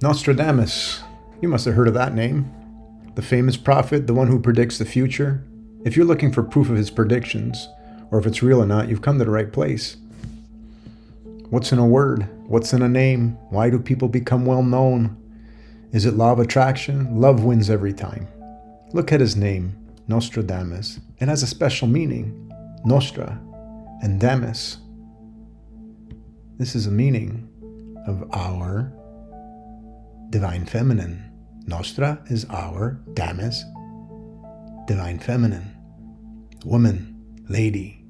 Nostradamus. You must have heard of that name. The famous prophet, the one who predicts the future. If you're looking for proof of his predictions, or if it's real or not, you've come to the right place. What's in a word? What's in a name? Why do people become well known? Is it law of attraction? Love wins every time. Look at his name, Nostradamus. It has a special meaning. Nostra and Damus. This is a meaning of our divine feminine. Nostra is our, Damus, divine feminine, woman, lady.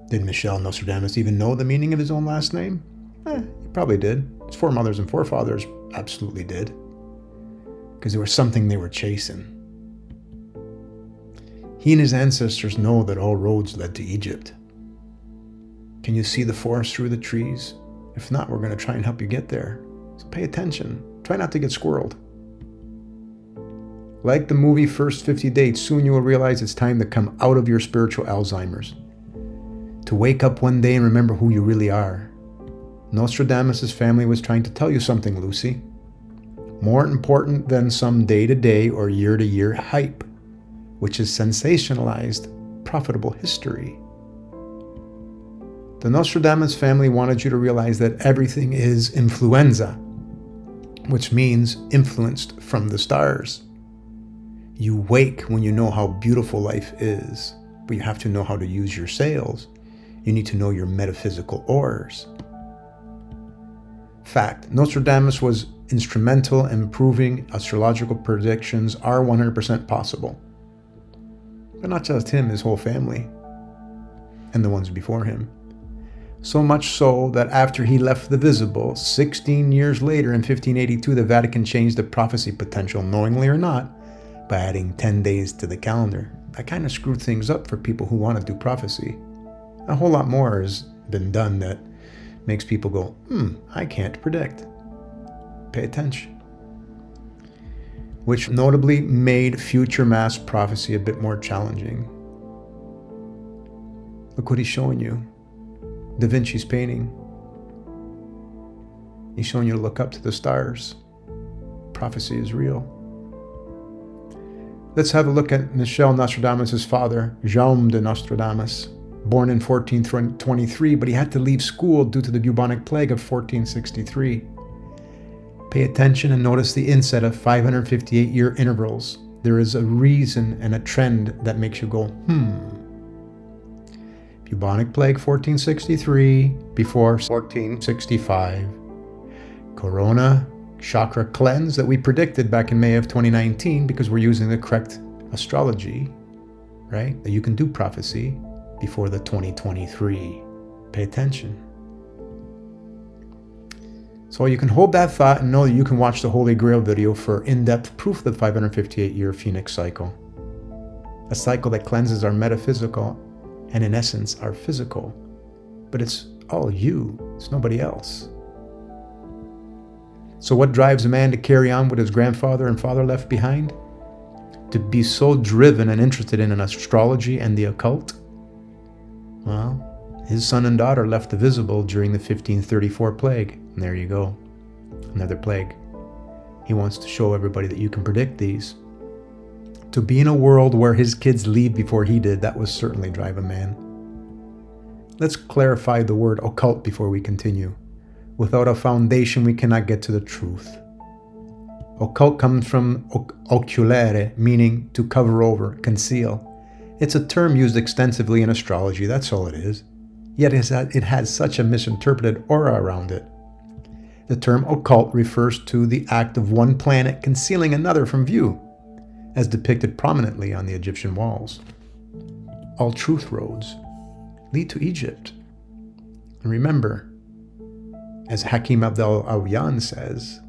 Did Michel Nostradamus even know the meaning of his own last name? He probably did. His foremothers and forefathers absolutely did. Because there was something they were chasing. He and his ancestors know that all roads led to Egypt. Can you see the forest through the trees? If not, we're going to try and help you get there. So pay attention. Try not to get squirreled. Like the movie First 50 Dates, soon you will realize it's time to come out of your spiritual Alzheimer's. To wake up one day and remember who you really are. Nostradamus' family was trying to tell you something, Lucy. More important than some day-to-day or year-to-year hype, which is sensationalized, profitable history. The Nostradamus family wanted you to realize that everything is influenza, which means influenced from the stars. You wake when you know how beautiful life is, but you have to know how to use your sails. You need to know your metaphysical oars. Fact, Nostradamus was instrumental in proving astrological predictions are 100% possible. But not just him, his whole family, and the ones before him. So much so that after he left the visible, 16 years later in 1582, the Vatican changed the prophecy potential, knowingly or not, by adding 10 days to the calendar. That kind of screwed things up for people who want to do prophecy. A whole lot more has been done that makes people go, I can't predict. Pay attention. Which notably made future mass prophecy a bit more challenging. Look what he's showing you. Da Vinci's painting. He's showing you to look up to the stars. Prophecy is real. Let's have a look at Michel Nostradamus' father, Jaume de Nostradamus, born in 1423, but he had to leave school due to the bubonic plague of 1463. Pay attention and notice the inset of 558-year intervals. There is a reason and a trend that makes you go, Bubonic plague 1463, before 1465. Corona chakra cleanse that we predicted back in May of 2019 because we're using the correct astrology, right? That you can do prophecy before the 2023. Pay attention. So you can hold that thought and know that you can watch the Holy Grail video for in-depth proof of the 558-year Phoenix cycle. A cycle that cleanses our metaphysical and in essence our physical. But it's all you, it's nobody else. So what drives a man to carry on what his grandfather and father left behind? To be so driven and interested in an astrology and the occult? Well, his son and daughter left the visible during the 1534 plague. And there you go. Another plague. He wants to show everybody that you can predict these. To be in a world where his kids leave before he did, that would certainly drive a man. Let's clarify the word occult before we continue. Without a foundation, we cannot get to the truth. Occult comes from oculare, meaning to cover over, conceal. It's a term used extensively in astrology, that's all it is. Yet it has such a misinterpreted aura around it. The term occult refers to the act of one planet concealing another from view, as depicted prominently on the Egyptian walls. All truth roads lead to Egypt. And remember, as Hakim Abdel-Awyan says,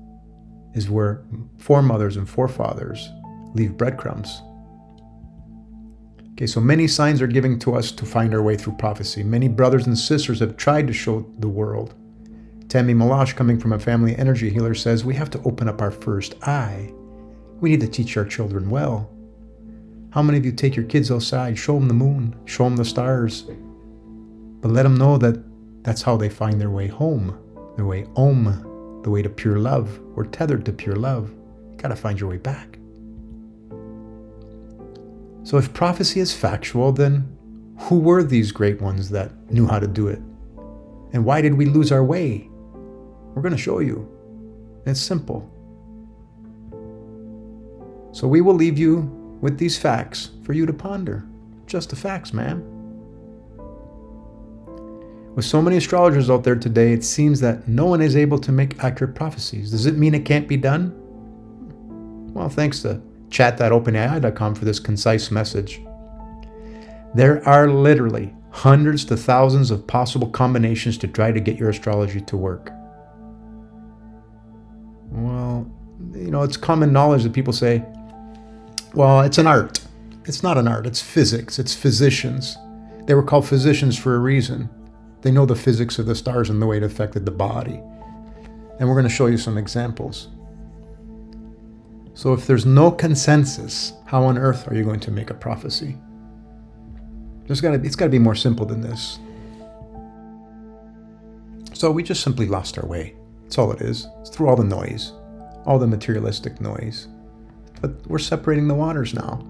is where foremothers and forefathers leave breadcrumbs. Okay, so many signs are given to us to find our way through prophecy. Many brothers and sisters have tried to show the world. Tammy Malash, coming from a family energy healer, says we have to open up our first eye. We need to teach our children well. How many of you take your kids outside, show them the moon, show them the stars, but let them know that that's how they find their way home, their way om. the way to pure love. We're tethered to pure love. You gotta find your way back. So if prophecy is factual, then who were these great ones that knew how to do it? And why did we lose our way? We're going to show you. It's simple. So we will leave you with these facts for you to ponder. Just the facts, man. With so many astrologers out there today, it seems that no one is able to make accurate prophecies. Does it mean it can't be done? Well, thanks to chat.openai.com for this concise message. There are literally hundreds to thousands of possible combinations to try to get your astrology to work. Well, it's common knowledge that people say, well, it's an art. It's not an art, it's physics, it's physicians. They were called physicians for a reason. They know the physics of the stars and the way it affected the body. And we're going to show you some examples. So if there's no consensus, how on earth are you going to make a prophecy? It's got to be more simple than this. So we just simply lost our way. That's all it is. It's through all the noise, all the materialistic noise. But we're separating the waters now.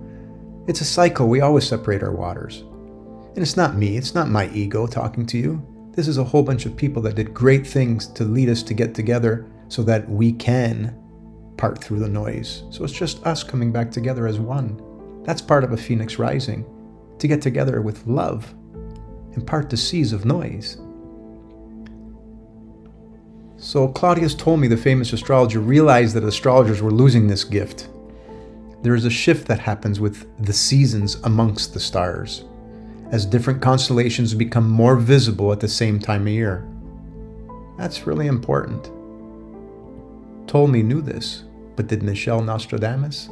It's a cycle. We always separate our waters. And it's not me. It's not my ego talking to you. This is a whole bunch of people that did great things to lead us to get together so that we can part through the noise. So it's just us coming back together as one. That's part of a phoenix rising, to get together with love and part the seas of noise. So Claudius Ptolemy, the famous astrologer, realized that astrologers were losing this gift. There is a shift that happens with the seasons amongst the stars, as different constellations become more visible at the same time of year. That's really important. Ptolemy knew this, but did Michel Nostradamus?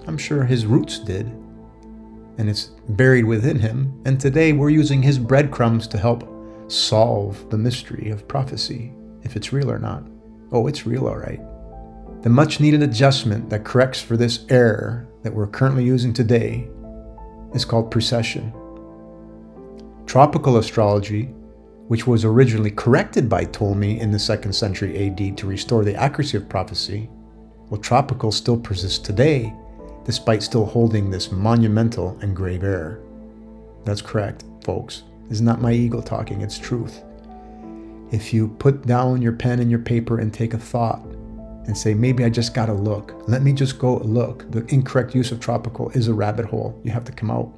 I'm sure his roots did, and it's buried within him, and today we're using his breadcrumbs to help solve the mystery of prophecy, if it's real or not. Oh, it's real, all right. The much-needed adjustment that corrects for this error that we're currently using today is called precession. Tropical astrology, which was originally corrected by Ptolemy in the 2nd century AD to restore the accuracy of prophecy, well, tropical still persists today, despite still holding this monumental and grave error. That's correct, folks. It's not my ego talking, it's truth. If you put down your pen and your paper and take a thought and say, maybe I just gotta look, let me just go look. The incorrect use of tropical is a rabbit hole. You have to come out.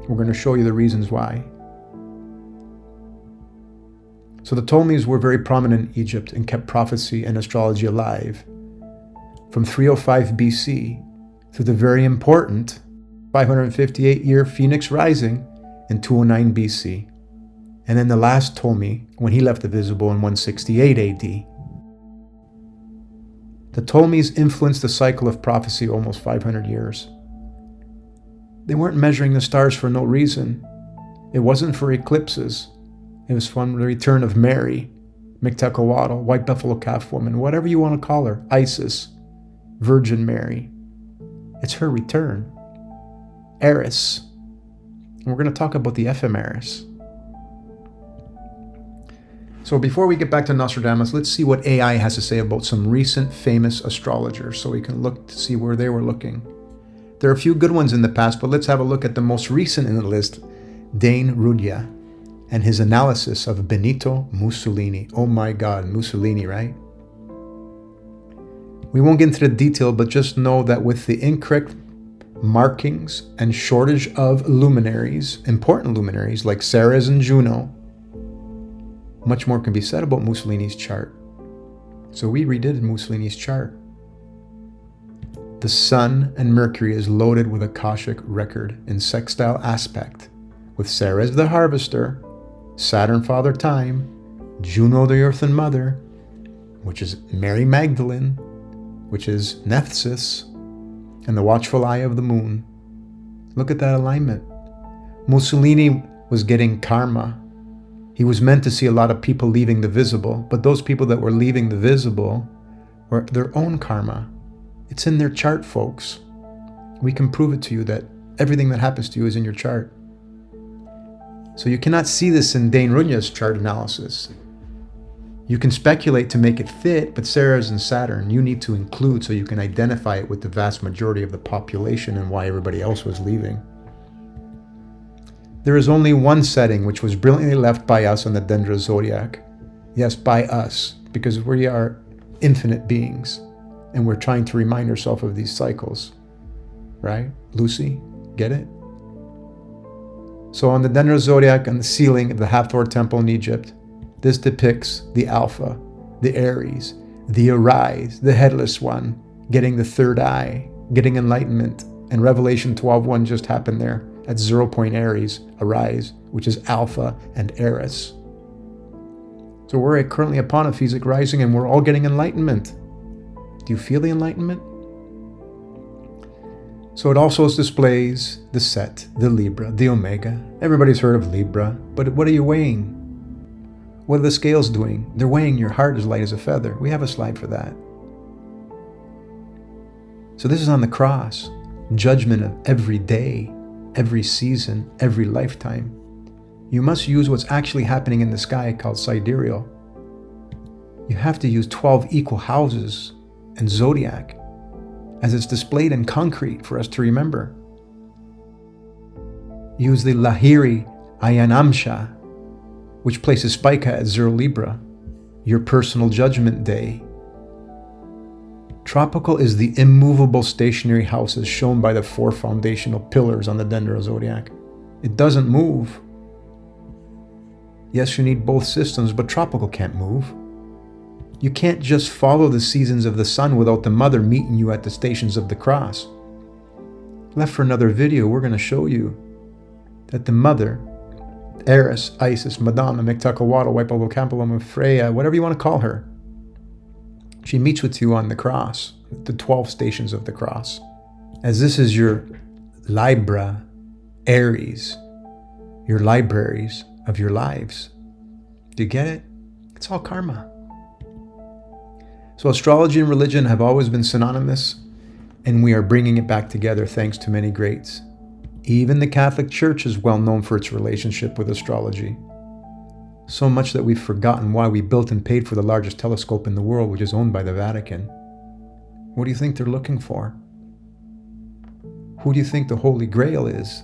We're going to show you the reasons why. So the Ptolemies were very prominent in Egypt and kept prophecy and astrology alive from 305 BC through the very important 558-year Phoenix Rising in 209 BC. And then the last Ptolemy, when he left the visible in 168 AD. The Ptolemies influenced the cycle of prophecy almost 500 years. They weren't measuring the stars for no reason. It wasn't for eclipses. It was from the return of Mary, Mictecowatl, White Buffalo Calf Woman, whatever you want to call her, Isis, Virgin Mary. It's her return. Eris. And we're going to talk about the Ephemeris. So before we get back to Nostradamus, let's see what AI has to say about some recent famous astrologers so we can look to see where they were looking. There are a few good ones in the past, but let's have a look at the most recent in the list, Dane Rudya, and his analysis of Benito Mussolini. Oh my God, Mussolini, right? We won't get into the detail, but just know that with the incorrect markings and shortage of luminaries, important luminaries like Ceres and Juno, much more can be said about Mussolini's chart. So we redid Mussolini's chart. The Sun and Mercury is loaded with Akashic record in sextile aspect, with Ceres the harvester, Saturn father time, Juno the earthen mother, which is Mary Magdalene, which is Nephthys, and the watchful eye of the moon. Look at that alignment. Mussolini was getting karma. He was meant to see a lot of people leaving the visible, but those people that were leaving the visible were their own karma. It's in their chart, folks. We can prove it to you that everything that happens to you is in your chart. So you cannot see this in Dane Rudya's chart analysis. You can speculate to make it fit, but Ceres and Saturn, you need to include so you can identify it with the vast majority of the population and why everybody else was leaving. There is only one setting which was brilliantly left by us on the Dendra Zodiac. Yes, by us, because we are infinite beings, and we're trying to remind ourselves of these cycles. Right? Lucy, get it? So on the Dendra Zodiac, on the ceiling of the Hathor temple in Egypt, this depicts the Alpha, the Aries, the Arise, the Headless One, getting the third eye, getting enlightenment. And Revelation 12:1 just happened there at 0 point Aries, Arise, which is Alpha and Eris. So we're currently upon a Ephesic rising and we're all getting enlightenment. Do you feel the enlightenment? So it also displays the Set, the Libra, the Omega. Everybody's heard of Libra, but what are you weighing? What are the scales doing? They're weighing your heart as light as a feather. We have a slide for that. So this is on the cross. Judgment of every day, every season, every lifetime. You must use what's actually happening in the sky called sidereal. You have to use 12 equal houses and Zodiac as it's displayed in concrete for us to remember. Use the Lahiri Ayanamsha, which places Spica at 0 Libra, your personal judgment day. Tropical is the immovable stationary houses shown by the 4 foundational pillars on the Dendra Zodiac. It doesn't move. Yes, you need both systems, but tropical can't move. You can't just follow the seasons of the sun without the mother meeting you at the stations of the cross. Left for another video, we're going to show you that the mother, Eris, Isis, Madonna, Mictacawatl, Waipalocampalum, Freya, whatever you want to call her, she meets with you on the cross, the 12 stations of the cross. As this is your Libra, Aries, your libraries of your lives. Do you get it? It's all karma. So astrology and religion have always been synonymous, and we are bringing it back together thanks to many greats. Even the Catholic Church is well known for its relationship with astrology. So much that we've forgotten why we built and paid for the largest telescope in the world, which is owned by the Vatican. What do you think they're looking for? Who do you think the Holy Grail is?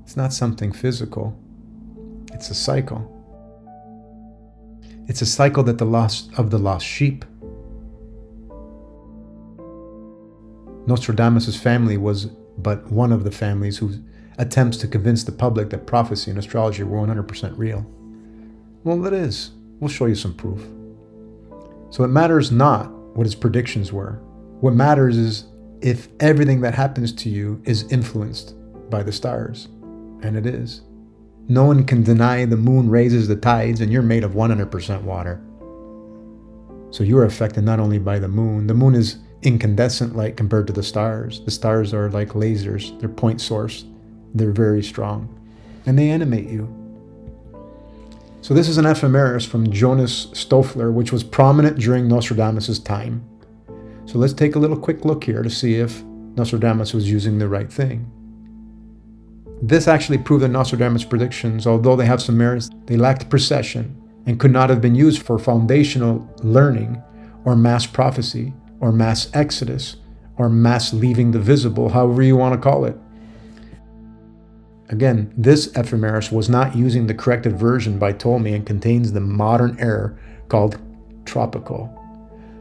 It's not something physical. It's a cycle. It's a cycle that the lost sheep. Nostradamus' family was but one of the families whose attempts to convince the public that prophecy and astrology were 100% real. Well, it is. We'll show you some proof. So it matters not what his predictions were. What matters is if everything that happens to you is influenced by the stars. And it is. No one can deny the moon raises the tides, and you're made of 100% water. So you are affected not only by the moon. The moon is incandescent light compared to the stars. The stars are like lasers. They're point source. They're very strong. And they animate you. So this is an ephemeris from Jonas Stoffler, which was prominent during Nostradamus' time. So let's take a little quick look here to see if Nostradamus was using the right thing. This actually proved that Nostradamus' predictions, although they have some merits, they lacked precision and could not have been used for foundational learning or mass prophecy or mass exodus or mass leaving the visible, however you want to call it. Again, this ephemeris was not using the corrected version by Ptolemy and contains the modern error called tropical.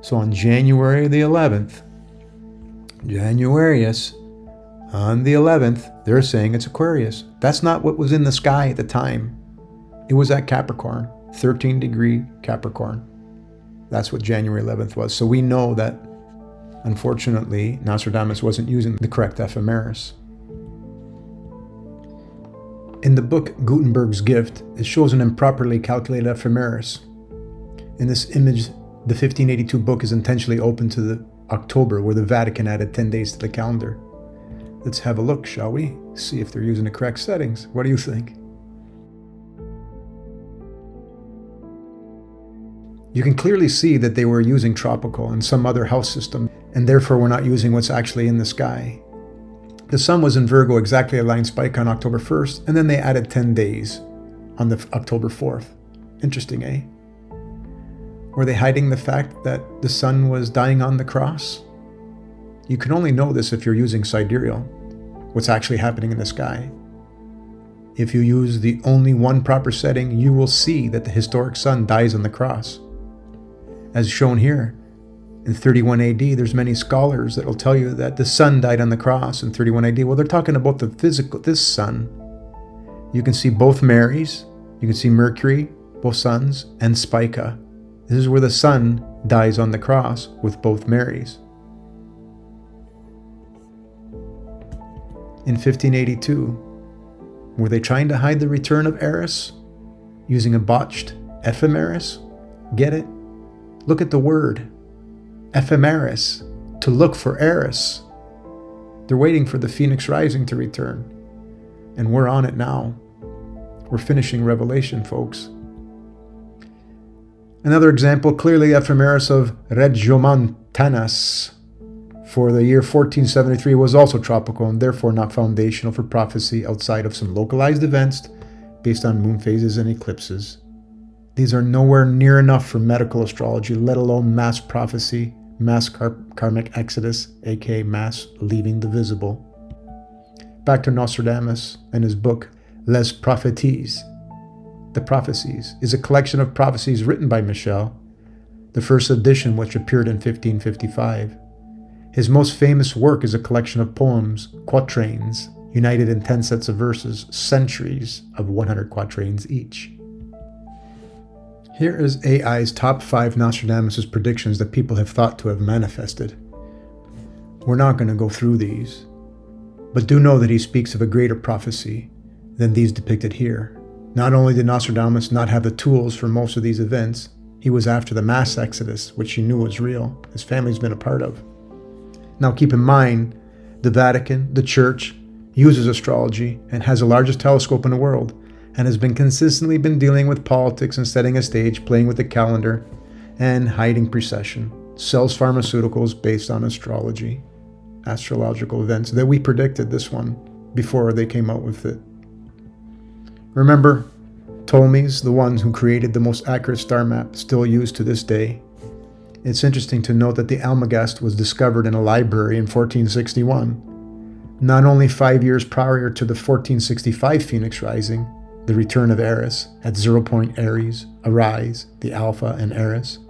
So on January the 11th, Januarius, on the 11th, they're saying it's Aquarius. That's not what was in the sky at the time. It was at Capricorn, 13-degree Capricorn. That's what January 11th was. So we know that, unfortunately, Nostradamus wasn't using the correct ephemeris. In the book Gutenberg's Gift, it shows an improperly calculated ephemeris. In this image, the 1582 book is intentionally open to the October, where the Vatican added 10 days to the calendar. Let's have a look, shall we? See if they're using the correct settings. What do you think? You can clearly see that they were using tropical and some other house system, and therefore were not using what's actually in the sky. The sun was in Virgo, exactly aligned Spica on October 1st, and then they added 10 days on the October 4th. Interesting, eh? Were they hiding the fact that the sun was dying on the cross? You can only know this if you're using sidereal, what's actually happening in the sky. If you use the only one proper setting, you will see that the historic sun dies on the cross. As shown here, in 31 AD, there's many scholars that will tell you that the sun died on the cross in 31 AD. Well, they're talking about the physical, this sun. You can see both Marys, you can see Mercury, both suns, and Spica. This is where the sun dies on the cross with both Marys. In 1582, were they trying to hide the return of Eris using a botched Ephemeris? Get it? Look at the word. Ephemeris, to look for Eris. They're waiting for the Phoenix Rising to return. And we're on it now. We're finishing Revelation, folks. Another example, clearly Ephemeris of Regiomontanus for the year 1473 was also tropical and therefore not foundational for prophecy outside of some localized events based on moon phases and eclipses. These are nowhere near enough for medical astrology, let alone mass prophecy, mass karmic exodus, aka mass leaving the visible. Back to NostraDamus and his book, Les Prophéties. The Prophecies is a collection of prophecies written by Michel, the first edition which appeared in 1555. His most famous work is a collection of poems, quatrains, united in 10 sets of verses, centuries of 100 quatrains each. Here is AI's top 5 NostraDamus' predictions that people have thought to have manifested. We're not going to go through these, but do know that he speaks of a greater prophecy than these depicted here. Not only did Nostradamus not have the tools for most of these events, he was after the mass exodus, which he knew was real, his family's been a part of. Now keep in mind, the Vatican, the Church, uses astrology and has the largest telescope in the world, and has consistently been dealing with politics and setting a stage, playing with the calendar, and hiding precession. Sells pharmaceuticals based on astrology, astrological events that we predicted this one before they came out with it. Remember, Ptolemy's the ones who created the most accurate star map still used to this day. It's interesting to note that the Almagest was discovered in a library in 1461, not only 5 years prior to the 1465 Phoenix Rising, the return of Eris at 0 point Aries, Arise, the Alpha and Eris.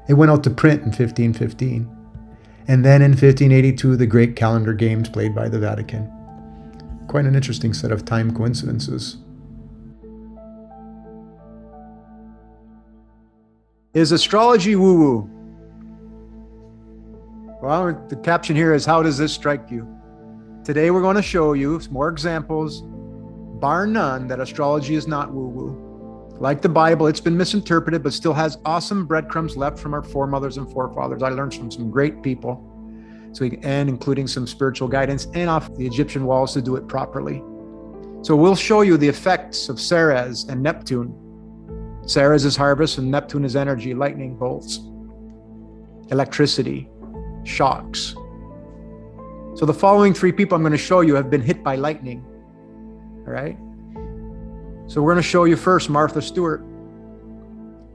It went out to print in 1515. And then in 1582, the great calendar games played by the Vatican. Quite an interesting set of time coincidences. Is astrology woo-woo? Well, the caption here is, how does this strike you? Today we're going to show you some more examples, bar none, that astrology is not woo-woo. Like the Bible, it's been misinterpreted, but still has awesome breadcrumbs left from our foremothers and forefathers. I learned from some great people, and including some spiritual guidance and off the Egyptian walls to do it properly. So we'll show you the effects of Ceres and Neptune. Ceres is harvest and Neptune is energy, lightning bolts, electricity, shocks. So the following 3 people I'm going to show you have been hit by lightning. All right. So we're going to show you first Martha Stewart.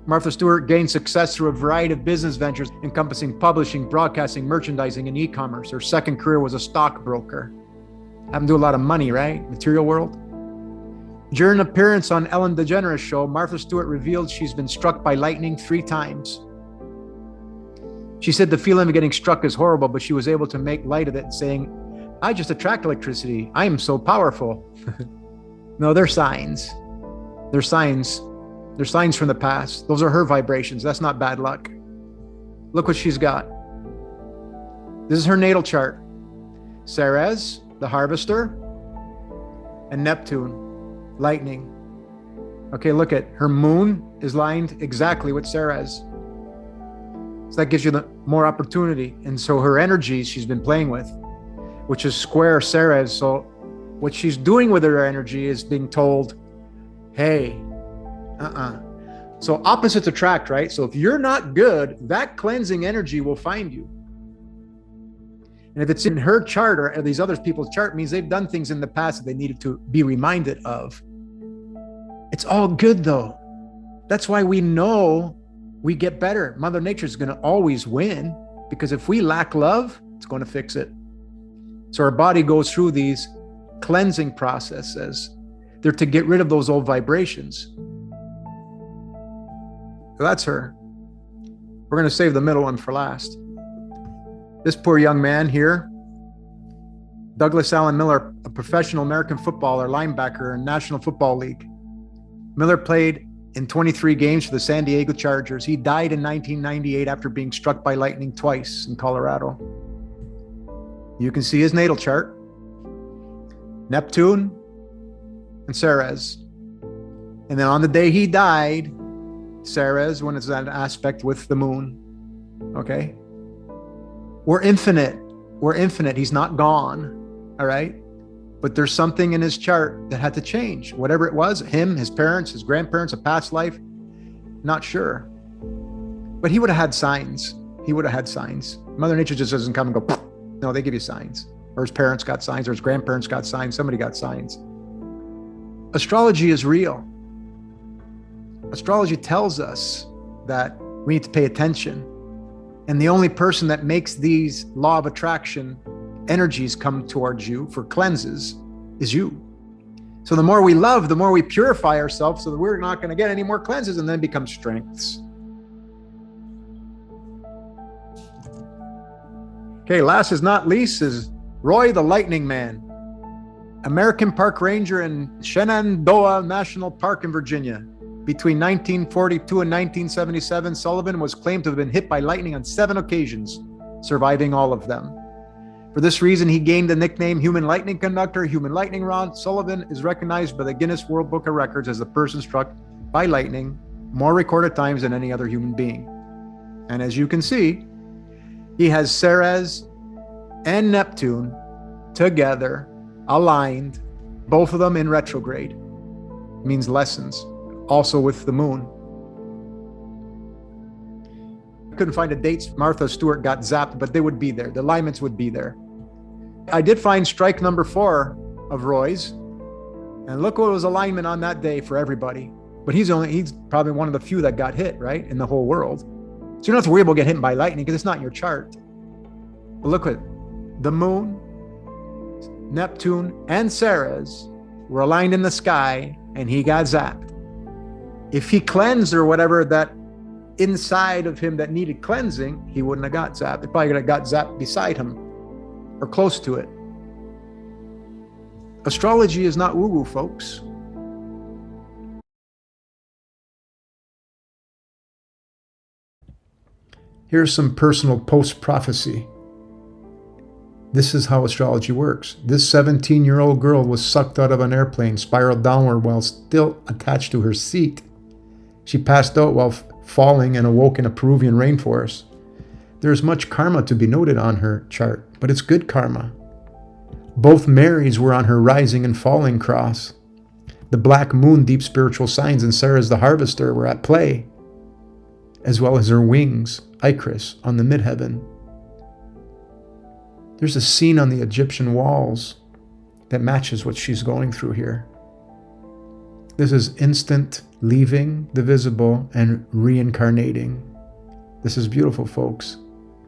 Martha Stewart gained success through a variety of business ventures encompassing publishing, broadcasting, merchandising, and e-commerce. Her second career was a stockbroker. Having to do a lot of money, right? Material world. During an appearance on Ellen DeGeneres' show, Martha Stewart revealed she's been struck by lightning 3 times. She said the feeling of getting struck is horrible, but she was able to make light of it, saying, I just attract electricity. I am so powerful. No, they're signs. They're signs. They're signs from the past. Those are her vibrations. That's not bad luck. Look what she's got. This is her natal chart. Ceres, the harvester, and Neptune, lightning. Okay, look at her moon is lined exactly with Ceres. So that gives you the more opportunity. And so her energies she's been playing with, which is square Ceres. So what she's doing with her energy is being told, hey, So opposites attract, right? So if you're not good, that cleansing energy will find you. And if it's in her chart or these other people's chart, means they've done things in the past that they needed to be reminded of. It's all good though. That's why we know we get better. Mother Nature is going to always win, because if we lack love, it's going to fix it. So our body goes through these cleansing processes. They're to get rid of those old vibrations. So that's her. We're going to save the middle one for last. This poor young man here, Douglas Allen Miller, a professional American footballer, linebacker in National Football League. Miller played in 23 games for the San Diego Chargers. He died in 1998 after being struck by lightning twice in Colorado. You can see his natal chart. Neptune and Ceres. And then on the day he died, Ceres, when it's that aspect with the moon. Okay? We're infinite. We're infinite. He's not gone. All right? But there's something in his chart that had to change. Whatever it was, him, his parents, his grandparents, a past life, not sure. But he would have had signs. He would have had signs. Mother Nature just doesn't come and go, poof. No, they give you signs. Or his parents got signs, or his grandparents got signs, somebody got signs. Astrology is real. Astrology tells us that we need to pay attention. And the only person that makes these law of attraction energies come towards you for cleanses is you. So the more we love, the more we purify ourselves so that we're not going to get any more cleanses, and then become strengths. Okay, last is not least is Roy the Lightning Man, American park ranger in Shenandoah National Park in Virginia. Between 1942 and 1977, Sullivan was claimed to have been hit by lightning on 7 occasions, surviving all of them. For this reason, he gained the nickname Human Lightning Conductor, Human Lightning Rod. Sullivan is recognized by the Guinness World Book of Records as the person struck by lightning more recorded times than any other human being. And as you can see, he has Ceres and Neptune together, aligned, both of them in retrograde. Means lessons. Also with the moon. I couldn't find the dates Martha Stewart got zapped, but they would be there. The alignments would be there. I did find strike number 4 of Roy's, and look what was alignment on that day for everybody. But he's probably one of the few that got hit, right, in the whole world. So you don't have to worry about getting hit by lightning because it's not in your chart. But look at the moon, Neptune, and Ceres were aligned in the sky, and he got zapped. If he cleansed or whatever that inside of him that needed cleansing, he wouldn't have got zapped. He probably would have got zapped beside him or close to it. Astrology is not woo-woo, folks. Here's some personal post-prophecy. This is how astrology works. This 17-year-old girl was sucked out of an airplane, spiraled downward while still attached to her seat. She passed out while falling and awoke in a Peruvian rainforest. There is much karma to be noted on her chart, but it's good karma. Both Marys were on her rising and falling cross. The black moon, deep spiritual signs, and Ceres the harvester were at play, as well as her wings, Icarus, on the midheaven. There's a scene on the Egyptian walls that matches what she's going through here. This is instant leaving the visible and reincarnating. This is beautiful, folks.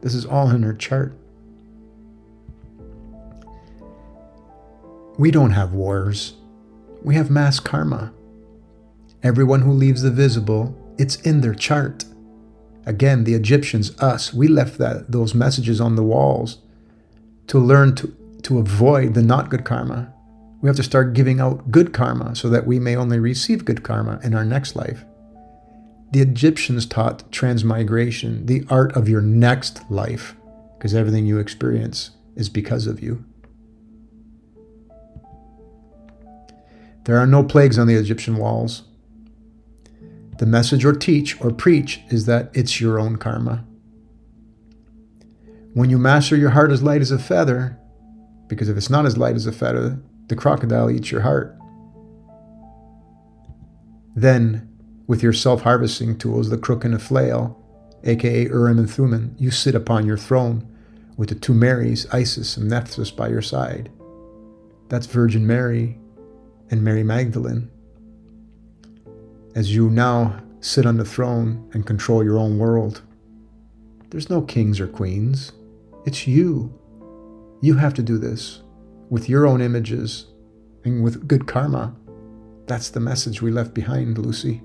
This is all in her chart. We don't have wars. We have mass karma. Everyone who leaves the visible, it's in their chart. Again, the Egyptians, us, we left those messages on the walls to learn to avoid the not good karma. We have to start giving out good karma so that we may only receive good karma in our next life. The Egyptians taught transmigration, the art of your next life, because everything you experience is because of you. There are no plagues on the Egyptian walls. The message or teach or preach is that it's your own karma. When you master your heart as light as a feather, because if it's not as light as a feather, the crocodile eats your heart. Then, with your self-harvesting tools, the crook and the flail, aka Urim and Thummim, you sit upon your throne with the 2 Marys, Isis and Nephthys, by your side. That's Virgin Mary and Mary Magdalene. As you now sit on the throne and control your own world. There's no kings or queens. It's you. You have to do this with your own images and with good karma. That's the message we left behind, Lucy.